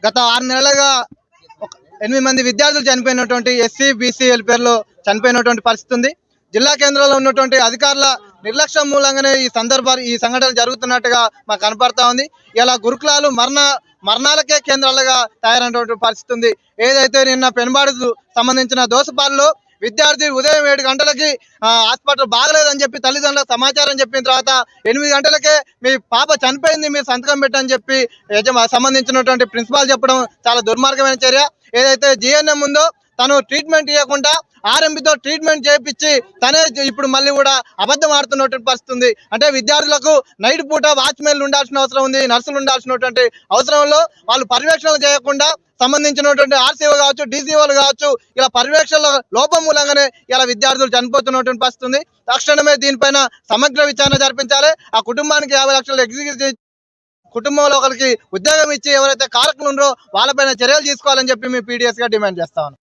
గత 6 నెలలుగా 8 మంది విద్యార్థులు చనిపోయినటువంటి ఎస్సీ బీసీఎల్ పేరులో చనిపోయినటువంటి పరిస్థితి ఉంది. జిల్లా కేంద్రంలో ఉన్నటువంటి అధికారుల నిర్లక్ష్యం మూలంగానే ఈ సంఘటన జరుగుతున్నట్టుగా మాకు కనపడతా ఉంది. ఇలా గురుకులాలు మరణాలకే కేంద్రాలుగా తయారైనటువంటి పరిస్థితి ఉంది. ఏదైతే నిన్న పెనుబాడుకు సంబంధించిన దోసపాల్లో విద్యార్థి ఉదయం 7 గంటలకి హాస్పిటల్ బాగలేదని చెప్పి తల్లిదండ్రులకు సమాచారం చెప్పిన తర్వాత 8 గంటలకే మీ పాప చనిపోయింది, మీరు సంతకం పెట్టని చెప్పి సంబంధించినటువంటి ప్రిన్సిపాల్ చెప్పడం చాలా దుర్మార్గమైన చర్య. ఏదైతే జిఎన్ఎం ఉందో తను ట్రీట్మెంట్ ఇవ్వకుండా ఆర్ఎంపీతో ట్రీట్మెంట్ చేయించి తనే ఇప్పుడు మళ్ళీ కూడా అబద్ధం ఆడుతున్నటువంటి పరిస్థితి ఉంది. అంటే విద్యార్థులకు నైట్ పూట వాచ్మెన్లు ఉండాల్సిన అవసరం ఉంది, నర్సులు ఉండాల్సినటువంటి అవసరంలో వాళ్ళు పర్యవేక్షణలు చేయకుండా సంబంధించినటువంటి ఆర్సీఓ కావచ్చు, డీసీఓలు కావచ్చు, ఇలా పర్యవేక్షణ లోపం మూలంగానే ఇలా విద్యార్థులు చనిపోతున్నటువంటి పరిస్థితి ఉంది. తక్షణమే దీనిపైన సమగ్ర విచారణ జరిపించాలి. ఆ కుటుంబానికి 50 లక్షలు ఎగ్జిక్యూట్ కుటుంబంలో ఒకరికి ఉద్యోగం ఇచ్చి ఎవరైతే కారకులు ఉన్నారో వాళ్ళపైన చర్యలు తీసుకోవాలని చెప్పి మేము పీడీఎస్ గా డిమాండ్ చేస్తాం.